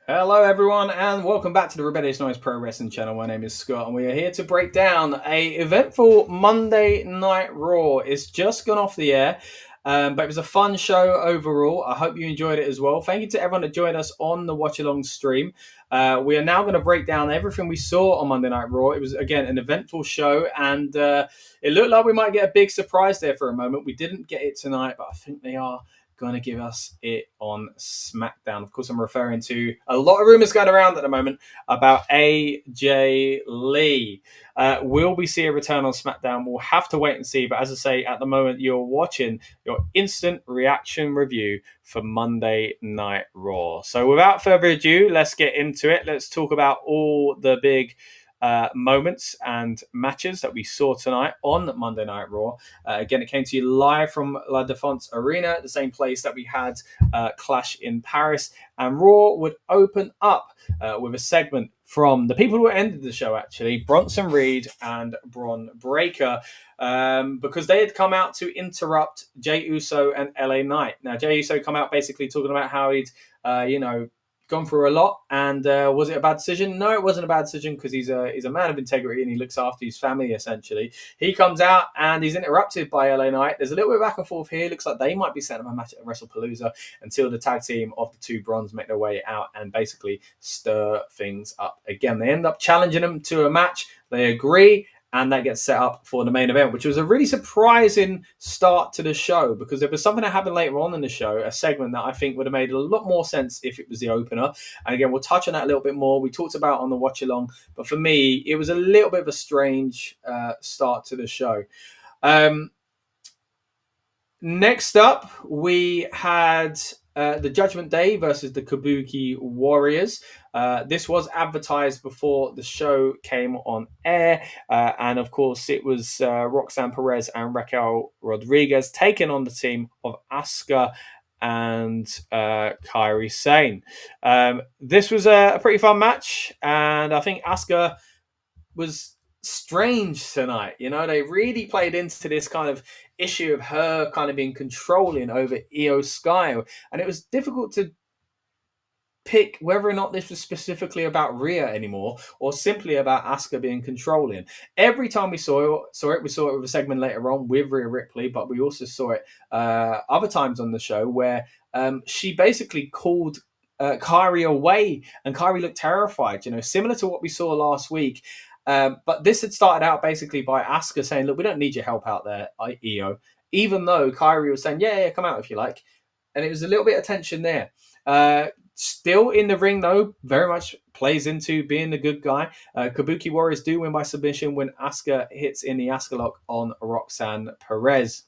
Hello, everyone, and welcome back to the Rebellious Noise Pro Wrestling channel. My name is Scott, and we are here to break down a eventful Monday Night Raw. It's just gone off the air, but it was a fun show overall. I hope you enjoyed it as well. Thank you to everyone that joined us on the watch along stream. We are now going to break down everything we saw on Monday Night Raw. It was again an eventful show, and it looked like we might get a big surprise there for a moment. We didn't get it tonight, but I think they are going to give us it on SmackDown. Of course, I'm referring to a lot of rumors going around at the moment about AJ Lee. Will we see a return on SmackDown? We'll have to wait and see. But as I say, at the moment, you're watching your instant reaction review for Monday Night Raw. So without further ado, let's get into it. Let's talk about all the big moments and matches that we saw tonight on Monday Night Raw. Again, it came to you live from La Défense Arena, the same place that we had Clash in Paris. And Raw would open up with a segment from the people who ended the show, actually, Bronson Reed and Bron Breakker, because they had come out to interrupt Jey Uso and LA Knight. Now, Jey Uso come out basically talking about how he'd, gone through a lot, and was it a bad decision? No, it wasn't a bad decision because he's a man of integrity and he looks after his family essentially. He comes out and he's interrupted by LA Knight. There's a little bit of back and forth here. Looks like they might be setting up a match at Wrestlepalooza until the tag team of the two Bronze make their way out and basically stir things up again. They end up challenging them to a match. They agree, and that gets set up for the main event, which was a really surprising start to the show because there was something that happened later on in the show, a segment that I think would have made a lot more sense if it was the opener. And again, we'll touch on that a little bit more. We talked about on the watch along, but for me, it was a little bit of a strange start to the show. Next up, we had the Judgment Day versus the Kabuki Warriors. This was advertised before the show came on air. And of course, it was Roxanne Perez and Raquel Rodriguez taking on the team of Asuka and Kairi Sane. This was a pretty fun match. And I think Asuka was strange tonight. You know, they really played into this kind of issue of her kind of being controlling over Io Sky. And it was difficult to pick whether or not this was specifically about Rhea anymore or simply about Asuka being controlling. Every time we saw it, we saw it with a segment later on with Rhea Ripley, but we also saw it other times on the show where she basically called Kairi away, and Kairi looked terrified, you know, similar to what we saw last week. But this had started out basically by Asuka saying, look, we don't need your help out there, Io, even though Kairi was saying, yeah, come out if you like. And it was a little bit of tension there. Still in the ring, though, very much plays into being the good guy. Kabuki Warriors do win by submission when Asuka hits in the Asuka lock on Roxanne Perez.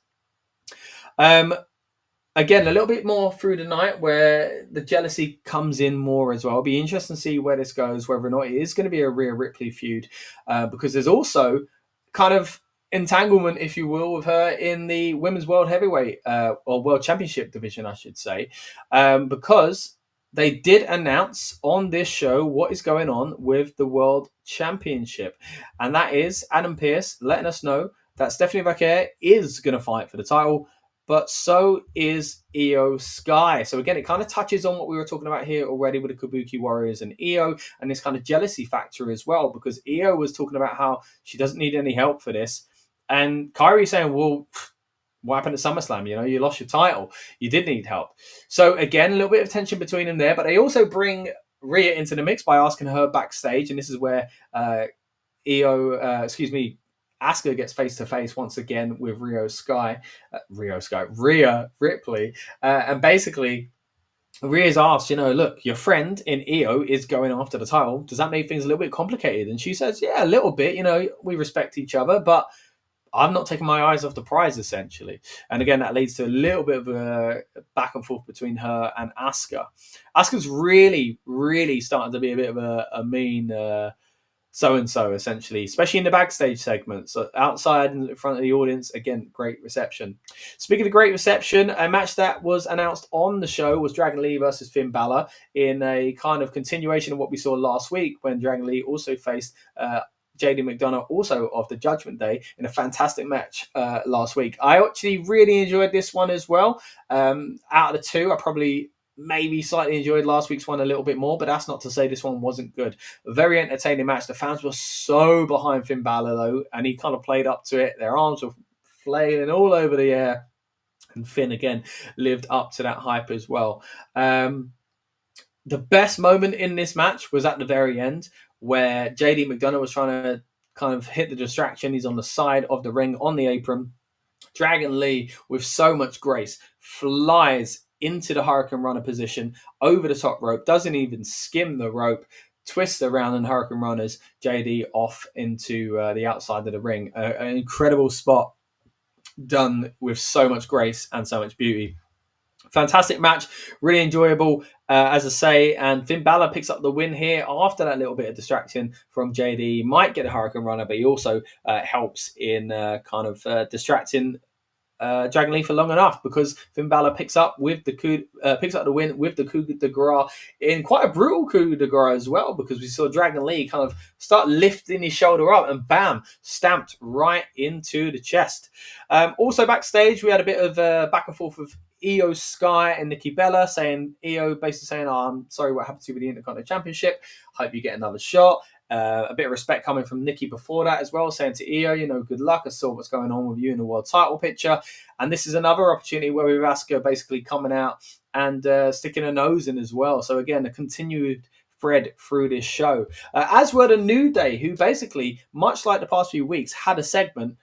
Again, a little bit more through the night where the jealousy comes in more as well. It'll be interesting to see where this goes, whether or not it is going to be a Rhea Ripley feud, because there's also kind of entanglement, if you will, with her in the Women's World Heavyweight or World Championship division, I should say, because they did announce on this show what is going on with the World Championship. And that is Adam Pearce letting us know that Stephanie Vaquer is going to fight for the title, but so is Io Sky. So again, it kind of touches on what we were talking about here already with the Kabuki Warriors and Io, and this kind of jealousy factor as well, because Io was talking about how she doesn't need any help for this. And Kairi saying, well, what happened at SummerSlam? You know, you lost your title. You did need help. So again, a little bit of tension between them there, but they also bring Rhea into the mix by asking her backstage, and this is where Asuka gets face to face once again with Rhea Ripley, and basically Rhea's asked, you know, look, your friend in Io is going after the title. Does that make things a little bit complicated? And she says, yeah, a little bit. You know, we respect each other, but I'm not taking my eyes off the prize, essentially. And again, that leads to a little bit of a back and forth between her and Asuka. Asuka's really, really starting to be a bit of a mean so-and-so, essentially, especially in the backstage segment. So outside and in front of the audience, again, great reception. Speaking of great reception, a match that was announced on the show was Dragon Lee versus Finn Balor in a kind of continuation of what we saw last week when Dragon Lee also faced JD McDonough, also of the Judgment Day, in a fantastic match last week. I actually really enjoyed this one as well. Out of the two, I probably maybe slightly enjoyed last week's one a little bit more, but that's not to say this one wasn't good. A very entertaining match. The fans were so behind Finn Balor, though, and he kind of played up to it. Their arms were flailing all over the air. And Finn, again, lived up to that hype as well. The best moment in this match was at the very end, where JD McDonough was trying to kind of hit the distraction. He's on the side of the ring on the apron. Dragon Lee, with so much grace, flies into the Hurricane Runner position over the top rope, doesn't even skim the rope, twists around and Hurricane Runners JD off into the outside of the ring. An incredible spot done with so much grace and so much beauty. Fantastic match, really enjoyable, as I say, and Finn Balor picks up the win here after that little bit of distraction from JD. He might get a Hurricane Runner, but he also helps in distracting Dragon Lee for long enough, because Finn Balor picks up the win with the coup de grace, in quite a brutal coup de grace as well, because we saw Dragon Lee kind of start lifting his shoulder up and bam, stamped right into the chest. Also backstage, we had a bit of back and forth with Io Sky and Nikki Bella, saying Io basically saying, "Oh, I'm sorry what happened to you with the Intercontinental Championship. Hope you get another shot." A bit of respect coming from Nikki before that as well, saying to Io, good luck. I saw what's going on with you in the world title picture. And this is another opportunity where we have Asuka basically coming out and sticking her nose in as well. So again, a continued thread through this show. As were the New Day, who basically, much like the past few weeks, had a segment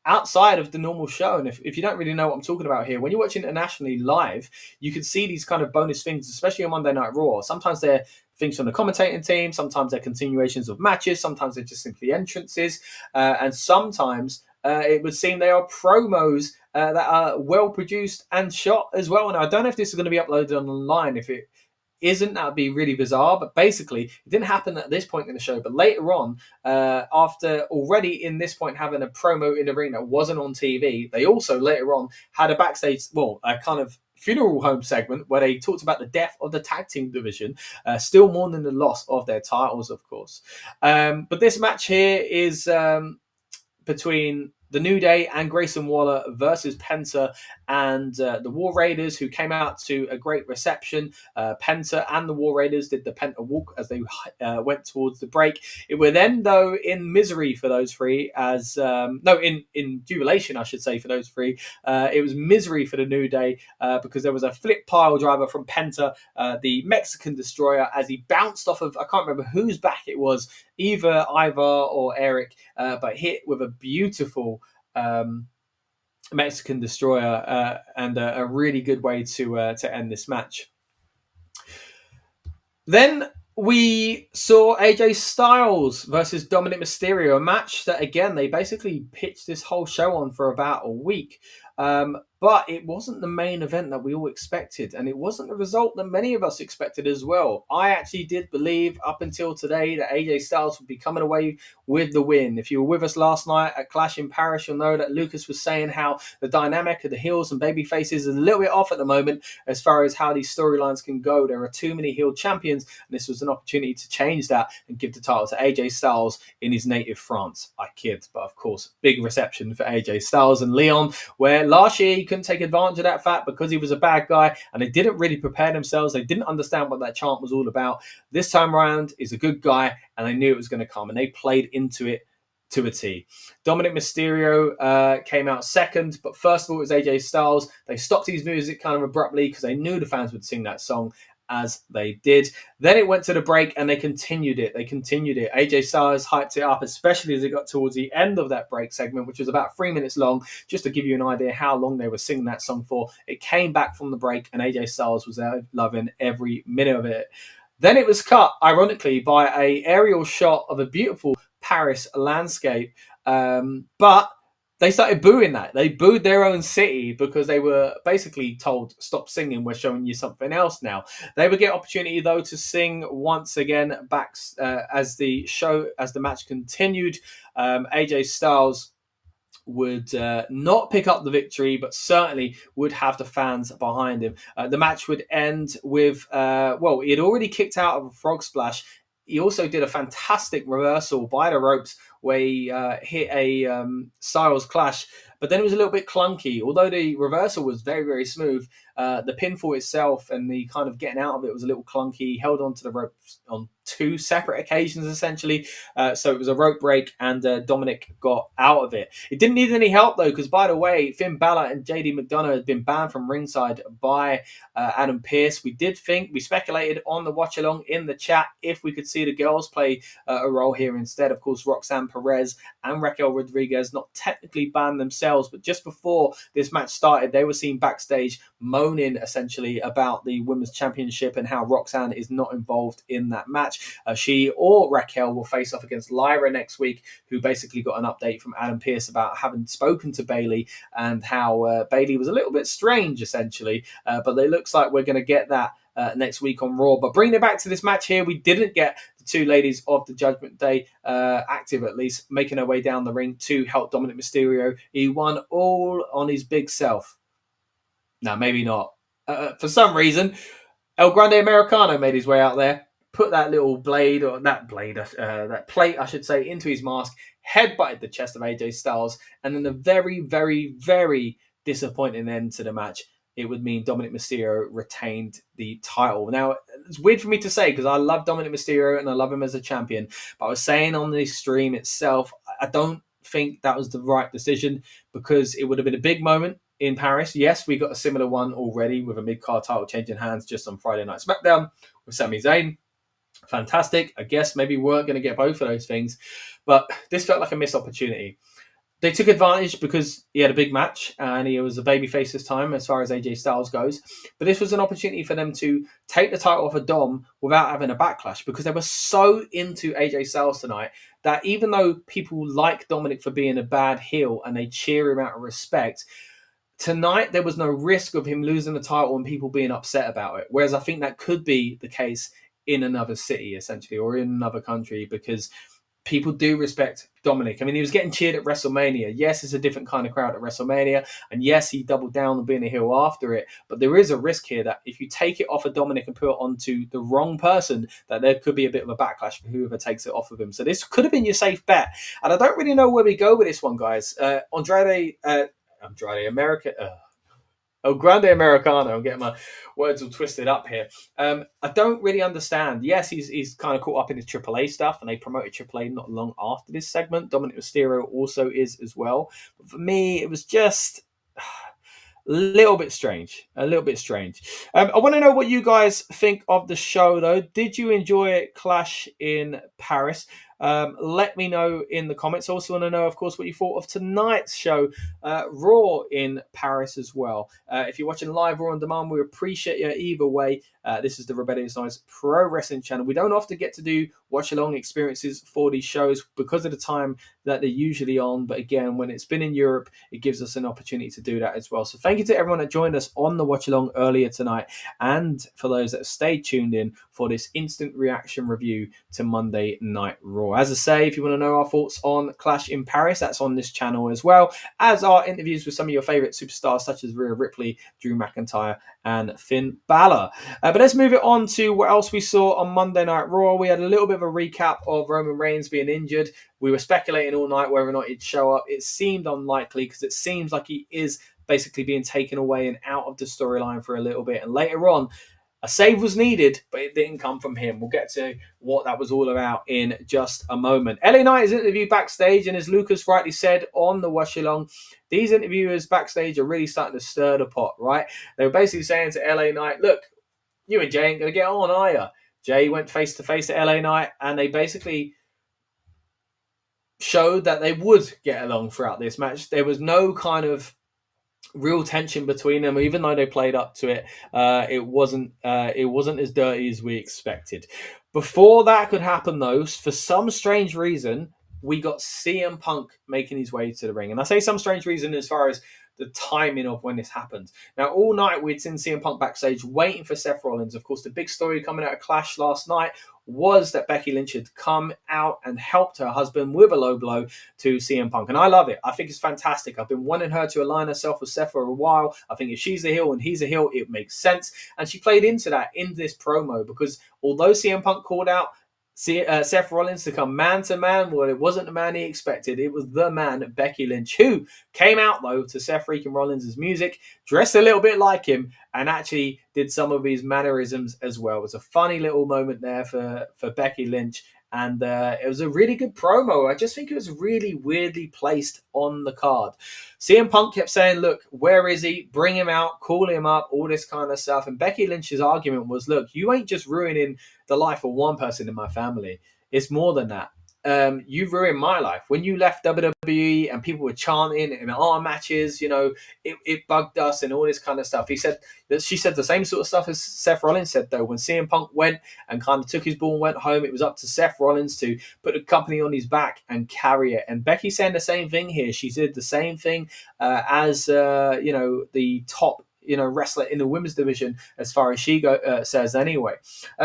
outside of the normal show. And if you don't really know what I'm talking about here, when you're watching internationally live, you can see these kind of bonus things, especially on Monday Night Raw. Sometimes they're things from the commentating team, sometimes they're continuations of matches, sometimes they're just simply entrances, and sometimes it would seem they are promos that are well produced and shot as well. And I don't know if this is going to be uploaded online. If it isn't, that would be really bizarre. But basically, it didn't happen at this point in the show. But later on, after already in this point having a promo in the ring that wasn't on TV, they also later on had a backstage, a kind of funeral home segment where they talked about the death of the tag team division, still mourning the loss of their titles, of course. But this match here is between the New Day and Grayson Waller versus Penta and the War Raiders, who came out to a great reception. Penta and the War Raiders did the Penta walk as they went towards the break. It were then, though, in misery for those three, in jubilation, I should say, for those three. It was misery for the New Day because there was a flip pile driver from Penta, the Mexican Destroyer, as he bounced off of, I can't remember whose back it was, either Ivar or Eric, but hit with a beautiful Mexican Destroyer and a really good way to end this match. Then we saw AJ Styles versus Dominic Mysterio, a match that, again, they basically pitched this whole show on for about a week. But it wasn't the main event that we all expected, and it wasn't the result that many of us expected as well. I actually did believe up until today that AJ Styles would be coming away with the win. If you were with us last night at Clash in Paris, you'll know that Lucas was saying how the dynamic of the heels and baby faces is a little bit off at the moment as far as how these storylines can go. There are too many heel champions, and this was an opportunity to change that and give the title to AJ Styles in his native France. I kid, but of course, big reception for AJ Styles and Leon, where last year he couldn't take advantage of that fact because he was a bad guy and they didn't really prepare themselves. They didn't understand what that chant was all about. This time around, he's a good guy and they knew it was going to come and they played into it to a T. Dominic Mysterio came out second, but first of all, it was AJ Styles. They stopped his music kind of abruptly because they knew the fans would sing that song, as they did. Then it went to the break and they continued it. AJ Styles hyped it up, especially as it got towards the end of that break segment, which was about 3 minutes long, just to give you an idea how long they were singing that song for. It came back from the break and AJ Styles was there loving every minute of it. Then it was cut, ironically, by an aerial shot of a beautiful Paris landscape. But they started booing that. They booed their own city because they were basically told, stop singing, we're showing you something else now. They would get opportunity, though, to sing once again back as the match continued. AJ Styles would not pick up the victory, but certainly would have the fans behind him. The match would end with, he had already kicked out of a frog splash. He also did a fantastic reversal by the ropes where he hit a Styles clash, but then it was a little bit clunky. Although the reversal was very, very smooth, The pinfall itself and the kind of getting out of it was a little clunky. He held onto the ropes on 2 separate occasions, essentially. So it was a rope break, and Dominic got out of it. It didn't need any help, though, because, by the way, Finn Balor and JD McDonough had been banned from ringside by Adam Pearce. We speculated on the watch along in the chat if we could see the girls play a role here instead. Of course, Roxanne Perez and Raquel Rodriguez, not technically banned themselves, but just before this match started, they were seen backstage moaning essentially about the Women's Championship and how Roxanne is not involved in that match. She or Raquel will face off against Lyra next week, who basically got an update from Adam Pearce about having spoken to Bayley and how Bayley was a little bit strange, essentially. But it looks like we're going to get that next week on Raw. But bringing it back to this match here, we didn't get the 2 ladies of the Judgment Day active, at least, making their way down the ring to help Dominic Mysterio. He won all on his big self. No, maybe not. For some reason, El Grande Americano made his way out there, put that little blade, or that plate, I should say, into his mask, headbutted the chest of AJ Styles, and then a very, very, very disappointing end to the match. It would mean Dominic Mysterio retained the title. Now, it's weird for me to say because I love Dominic Mysterio and I love him as a champion, but I was saying on the stream itself, I don't think that was the right decision because it would have been a big moment in Paris. Yes, we got a similar one already with a mid-card title changing hands just on Friday Night SmackDown with Sami Zayn. Fantastic. I guess maybe we weren't going to get both of those things, but this felt like a missed opportunity. They took advantage because he had a big match and he was a babyface this time as far as AJ Styles goes. But this was an opportunity for them to take the title off of Dom without having a backlash because they were so into AJ Styles tonight that even though people like Dominic for being a bad heel and they cheer him out of respect, tonight there was no risk of him losing the title and people being upset about it. Whereas I think that could be the case in another city, essentially, or in another country, because people do respect Dominic. I mean, he was getting cheered at WrestleMania. Yes, it's a different kind of crowd at WrestleMania. And yes, he doubled down on being a heel after it. But there is a risk here that if you take it off of Dominic and put it onto the wrong person, that there could be a bit of a backlash for whoever takes it off of him. So this could have been your safe bet. And I don't really know where we go with this one, guys. Andrade America... El Grande Americano. I'm getting my words all twisted up here. I don't really understand. Yes, he's kind of caught up in his AAA stuff, and they promoted AAA not long after this segment. Dominic Mysterio also is as well. But for me, it was just a little bit strange. I want to know what you guys think of the show, though. Did you enjoy Clash in Paris? Let me know in the comments. I also want to know, of course, what you thought of tonight's show, Raw in Paris as well. If you're watching live or on demand, we appreciate you either way. This is the Rebellious Noise Pro Wrestling channel. We don't often get to do watch-along experiences for these shows because of the time that they're usually on. But again, when it's been in Europe, it gives us an opportunity to do that as well. So thank you to everyone that joined us on the watch-along earlier tonight, and for those that have stayed tuned in for this instant reaction review to Monday Night Raw. As I say, if you want to know our thoughts on Clash in Paris, that's on this channel as well, as our interviews with some of your favourite superstars such as Rhea Ripley, Drew McIntyre, and Finn Balor. But let's move it on to what else we saw on Monday Night Raw. We had a little bit of a recap of Roman Reigns being injured. We were speculating all night whether or not he'd show up. It seemed unlikely because it seems like he is basically being taken away and out of the storyline for a little bit. And later on, a save was needed, but it didn't come from him. We'll get to what that was all about in just a moment. LA Knight is interviewed backstage, and as Lucas rightly said on the watch along, these interviewers backstage are really starting to stir the pot, right? They were basically saying to LA Knight, look, you and Jay ain't going to get on, are you? Jay went face-to-face to LA Knight, and they basically showed that they would get along throughout this match. There was no kind of real tension between them, even though they played up to it. It wasn't as dirty as we expected. Before that could happen, though, for some strange reason, we got CM Punk making his way to the ring. And I say some strange reason as far as the timing of when this happened. Now, all night we'd seen CM Punk backstage waiting for Seth Rollins. Of course, the big story coming out of Clash last night was that Becky Lynch had come out and helped her husband with a low blow to CM Punk. And I love it. I think it's fantastic. I've been wanting her to align herself with Seth for a while. I think if she's a heel and he's a heel, it makes sense. And she played into that in this promo because although CM Punk called out Seth Rollins to come man to man. Well, it wasn't the man he expected. It was the man, Becky Lynch, who came out, though, to Seth freaking Rollins' music, dressed a little bit like him, and actually did some of his mannerisms as well. It was a funny little moment there for Becky Lynch. And it was a really good promo. I just think it was really weirdly placed on the card. CM Punk kept saying, look, where is he? Bring him out, call him up, all this kind of stuff. And Becky Lynch's argument was, look, you ain't just ruining the life of one person in my family. It's more than that. You've ruined my life. When you left WWE and people were chanting in our matches, it bugged us and all this kind of stuff. She said the same sort of stuff as Seth Rollins said, though. When CM Punk went and kind of took his ball and went home, it was up to Seth Rollins to put the company on his back and carry it. And Becky's saying the same thing here. She did the same thing as the top wrestler in the women's division, as far as she says anyway.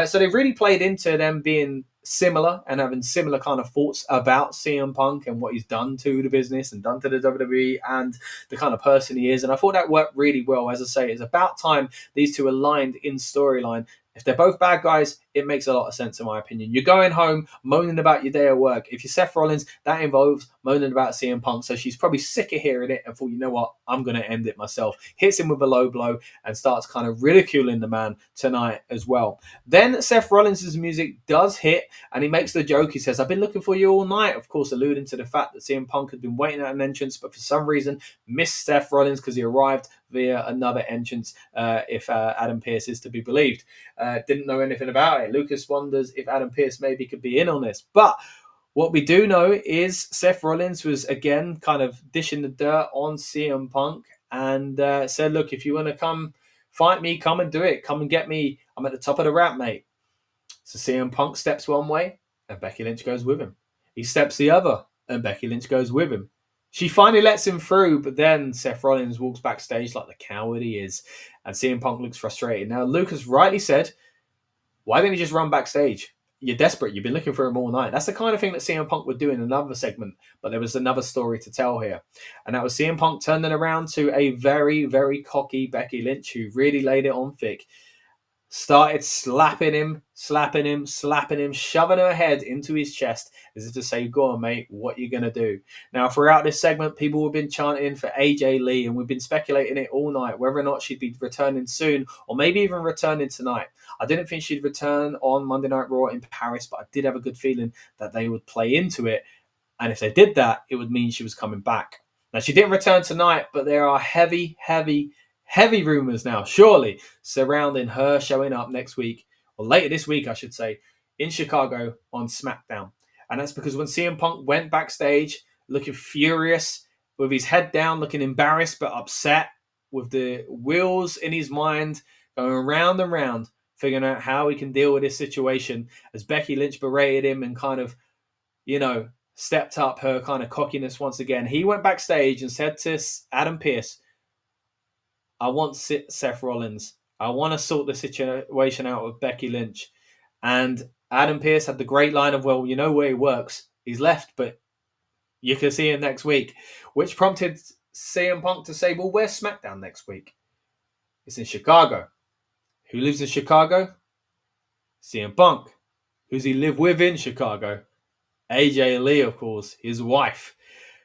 So they've really played into them being similar and having similar kind of thoughts about CM Punk and what he's done to the business and done to the WWE and the kind of person he is. And I thought that worked really well. As I say, it's about time these two aligned in storyline. If they're both bad guys, it makes a lot of sense in my opinion. You're going home moaning about your day at work. If you're Seth Rollins, that involves moaning about CM Punk. So she's probably sick of hearing it and thought, you know what, I'm going to end it myself. Hits him with a low blow and starts kind of ridiculing the man tonight as well. Then Seth Rollins' music does hit and he makes the joke. He says, I've been looking for you all night. Of course, alluding to the fact that CM Punk had been waiting at an entrance, but for some reason missed Seth Rollins because he arrived via another entrance, if Adam Pearce is to be believed. Didn't know anything about it. Lucas wonders if Adam Pearce maybe could be in on this. But what we do know is Seth Rollins was, again, kind of dishing the dirt on CM Punk and said, look, if you want to come fight me, come and do it. Come and get me. I'm at the top of the ramp, mate. So CM Punk steps one way and Becky Lynch goes with him. He steps the other and Becky Lynch goes with him. She finally lets him through, but then Seth Rollins walks backstage like the coward he is, and CM Punk looks frustrated. Now, Lucas rightly said, why didn't he just run backstage? You're desperate. You've been looking for him all night. That's the kind of thing that CM Punk would do in another segment, but there was another story to tell here. And that was CM Punk turning around to a very, very cocky Becky Lynch who really laid it on thick. Started slapping him, shoving her head into his chest as if to say, go on, mate, what you going to do? Now, throughout this segment, people have been chanting for AJ Lee, and we've been speculating it all night, whether or not she'd be returning soon, or maybe even returning tonight. I didn't think she'd return on Monday Night Raw in Paris, but I did have a good feeling that they would play into it. And if they did that, it would mean she was coming back. Now, she didn't return tonight, but there are heavy rumors now, surely, surrounding her showing up next week, or later this week, I should say, in Chicago on SmackDown. And that's because when CM Punk went backstage looking furious, with his head down, looking embarrassed but upset, with the wheels in his mind going round and round, figuring out how he can deal with this situation, as Becky Lynch berated him and kind of, stepped up her kind of cockiness once again. He went backstage and said to Adam Pearce, I want Seth Rollins. I want to sort the situation out with Becky Lynch. And Adam Pearce had the great line of, well, you know where he works. He's left, but you can see him next week. Which prompted CM Punk to say, well, where's SmackDown next week? It's in Chicago. Who lives in Chicago? CM Punk. Who's he live with in Chicago? AJ Lee, of course, his wife.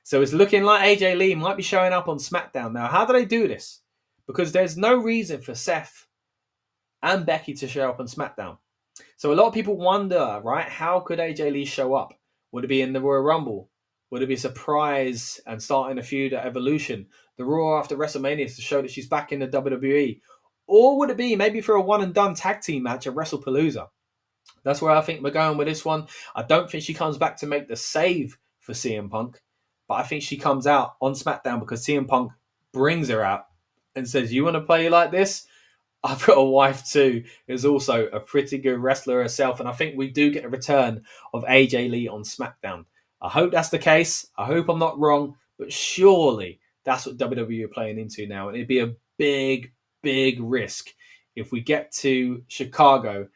So it's looking like AJ Lee might be showing up on SmackDown. Now, how do they do this? Because there's no reason for Seth and Becky to show up on SmackDown. So a lot of people wonder, right, how could AJ Lee show up? Would it be in the Royal Rumble? Would it be a surprise and starting a feud at Evolution? The Raw after WrestleMania to show that she's back in the WWE? Or would it be maybe for a one-and-done tag team match at Wrestlepalooza? That's where I think we're going with this one. I don't think she comes back to make the save for CM Punk, but I think she comes out on SmackDown because CM Punk brings her out and says, you want to play like this? I've got a wife too, who's also a pretty good wrestler herself, and I think we do get a return of AJ Lee on SmackDown. I hope that's the case. I hope I'm not wrong, but surely that's what WWE are playing into now, and it'd be a big, big risk if we get to Chicago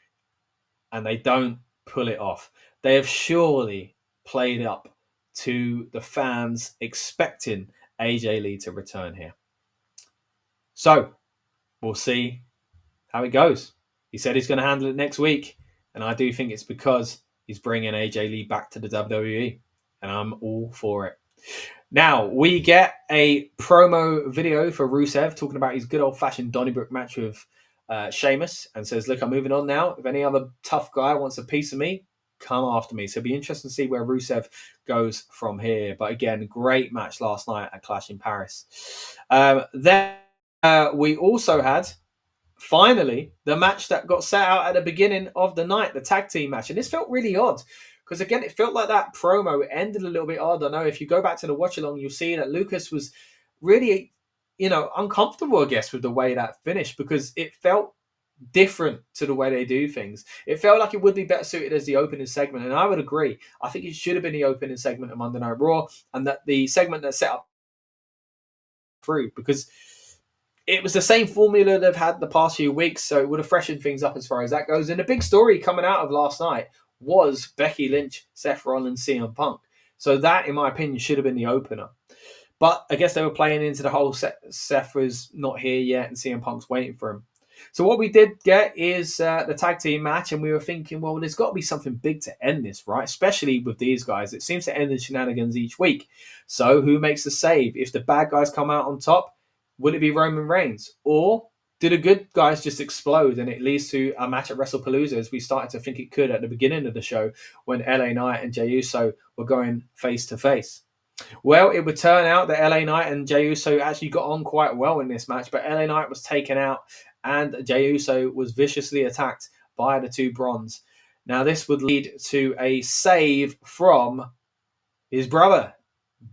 and they don't pull it off. They have surely played up to the fans expecting AJ Lee to return here. So, we'll see how it goes. He said he's going to handle it next week, and I do think it's because he's bringing AJ Lee back to the WWE, and I'm all for it. Now, we get a promo video for Rusev talking about his good old-fashioned Donnybrook match with Sheamus, and says, look, I'm moving on now. If any other tough guy wants a piece of me, come after me. So it'll be interesting to see where Rusev goes from here. But again, great match last night at Clash in Paris. Then we also had, finally, the match that got set out at the beginning of the night, the tag team match. And this felt really odd. Because again, it felt like that promo ended a little bit odd. I know if you go back to the watch along, you'll see that Lucas was really, uncomfortable, I guess, with the way that finished, because it felt different to the way they do things. It felt like it would be better suited as the opening segment, and I would agree. I think it should have been the opening segment of Monday Night Raw, and that the segment that set up through, because it was the same formula they've had the past few weeks, so it would have freshened things up as far as that goes. And the big story coming out of last night was Becky Lynch, Seth Rollins, CM Punk. So that, in my opinion, should have been the opener. But I guess they were playing into the whole Seth was not here yet and CM Punk's waiting for him. So what we did get is the tag team match, and we were thinking, well, there's got to be something big to end this, right? Especially with these guys. It seems to end in shenanigans each week. So who makes the save? If the bad guys come out on top, will it be Roman Reigns? Or do the good guys just explode and it leads to a match at Wrestlepalooza, as we started to think it could at the beginning of the show when LA Knight and Jey Uso were going face to face? Well, it would turn out that LA Knight and Jey Uso actually got on quite well in this match, but LA Knight was taken out and Jey Uso was viciously attacked by the two Bronze. Now, this would lead to a save from his brother.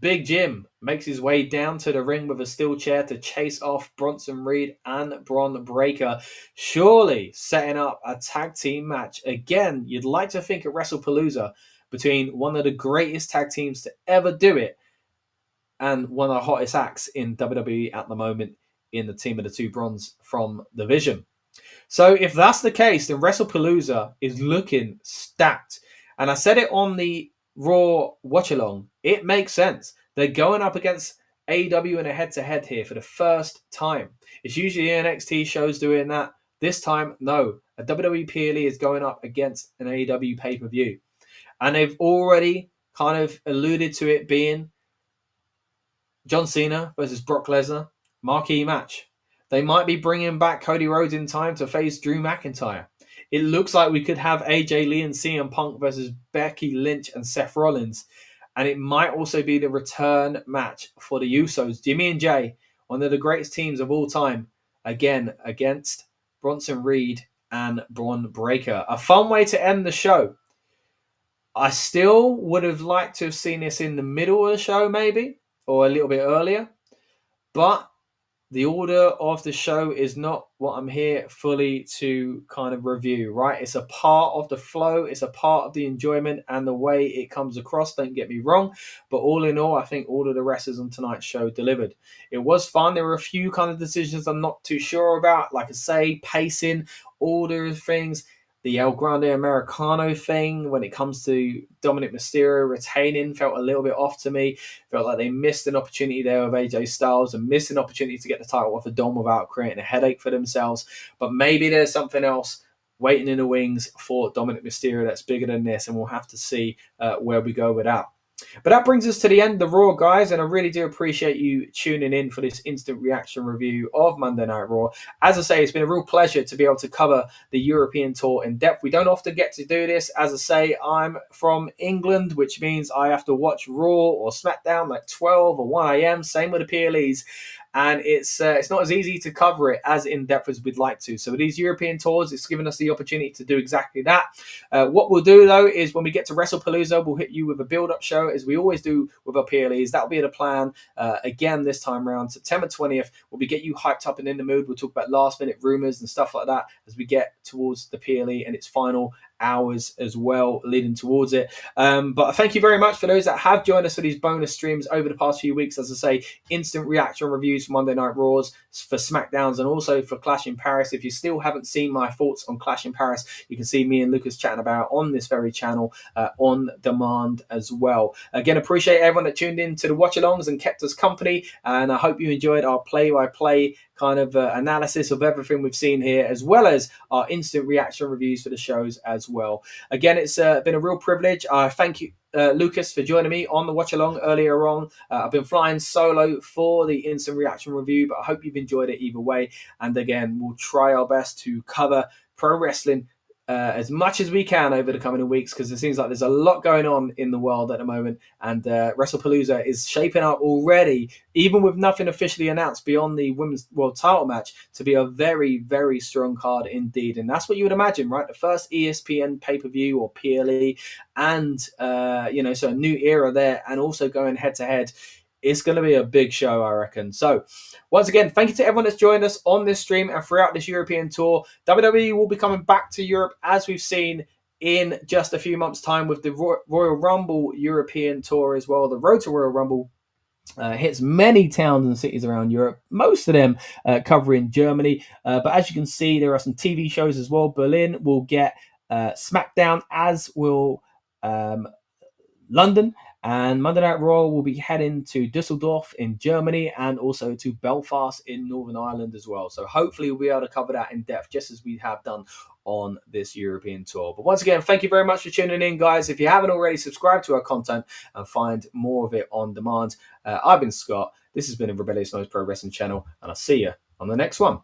Big Jim makes his way down to the ring with a steel chair to chase off Bronson Reed and Bron Breakker, surely setting up a tag team match. Again, you'd like to think at Wrestlepalooza, between one of the greatest tag teams to ever do it and one of the hottest acts in WWE at the moment in the team of the two Bronze from the Vision. So if that's the case, then Wrestlepalooza is looking stacked. And I said it on the Raw watch-along. It makes sense. They're going up against AEW in a head-to-head here for the first time. It's usually NXT shows doing that. This time, no. A WWE PLE is going up against an AEW pay-per-view. And they've already kind of alluded to it being John Cena versus Brock Lesnar, marquee match. They might be bringing back Cody Rhodes in time to face Drew McIntyre. It looks like we could have AJ Lee and CM Punk versus Becky Lynch and Seth Rollins. And it might also be the return match for the Usos. Jimmy and Jay, one of the greatest teams of all time, again against Bronson Reed and Bron Breakker. A fun way to end the show. I still would have liked to have seen this in the middle of the show, maybe, or a little bit earlier. But the order of the show is not what I'm here fully to kind of review, right? It's a part of the flow. It's a part of the enjoyment and the way it comes across. Don't get me wrong. But all in all, I think all of the wrestlers on tonight's show delivered. It was fun. There were a few kind of decisions I'm not too sure about. Like I say, pacing, order of things. The El Grande Americano thing when it comes to Dominic Mysterio retaining felt a little bit off to me. Felt like they missed an opportunity there with AJ Styles and missed an opportunity to get the title off of Dom without creating a headache for themselves. But maybe there's something else waiting in the wings for Dominic Mysterio that's bigger than this, and we'll have to see where we go with that. But that brings us to the end of the Raw, guys, and I really do appreciate you tuning in for this instant reaction review of Monday Night Raw. As I say, it's been a real pleasure to be able to cover the European tour in depth. We don't often get to do this. As I say, I'm from England, which means I have to watch Raw or SmackDown like 12 or 1 a.m., same with the PLEs. And it's not as easy to cover it as in-depth as we'd like to. So with these European tours, it's given us the opportunity to do exactly that. What we'll do, though, is when we get to Wrestlepalooza, we'll hit you with a build-up show, as we always do with our PLEs. That'll be the plan. Again, this time around, September 20th, we'll get you hyped up and in the mood. We'll talk about last-minute rumors and stuff like that as we get towards the PLE and its final hours as well, leading towards it. But thank you very much for those that have joined us for these bonus streams over the past few weeks. As I say, instant reaction reviews for Monday Night Raws, for SmackDowns, and also for Clash in Paris. If you still haven't seen my thoughts on Clash in Paris, you can see me and Lucas chatting about on this very channel on demand as well. Again, appreciate everyone that tuned in to the watch-alongs and kept us company, and I hope you enjoyed our play-by-play kind of analysis of everything we've seen here, as well as our instant reaction reviews for the shows as well. Again, it's been a real privilege. Thank you, Lucas, for joining me on the watch along earlier on. I've been flying solo for the instant reaction review, but I hope you've enjoyed it either way. And again, we'll try our best to cover pro wrestling as much as we can over the coming weeks, because it seems like there's a lot going on in the world at the moment, and Wrestlepalooza is shaping up already, even with nothing officially announced beyond the Women's World Title match, to be a very, very strong card indeed. And that's what you would imagine, right? The first ESPN pay-per-view or PLE, and so a new era there, and also going head to head. It's going to be a big show, I reckon. So, once again, thank you to everyone that's joined us on this stream and throughout this European tour. WWE will be coming back to Europe, as we've seen, in just a few months' time with the Royal Rumble European tour as well. The Road to Royal Rumble hits many towns and cities around Europe, most of them covering Germany. But as you can see, there are some TV shows as well. Berlin will get SmackDown, as will London. And Monday Night Raw will be heading to Dusseldorf in Germany, and also to Belfast in Northern Ireland as well. So hopefully we'll be able to cover that in depth, just as we have done on this European tour. But once again, thank you very much for tuning in, guys. If you haven't already, subscribe to our content and find more of it on demand. I've been Scott. This has been a Rebellious Noise Pro Wrestling channel, and I'll see you on the next one.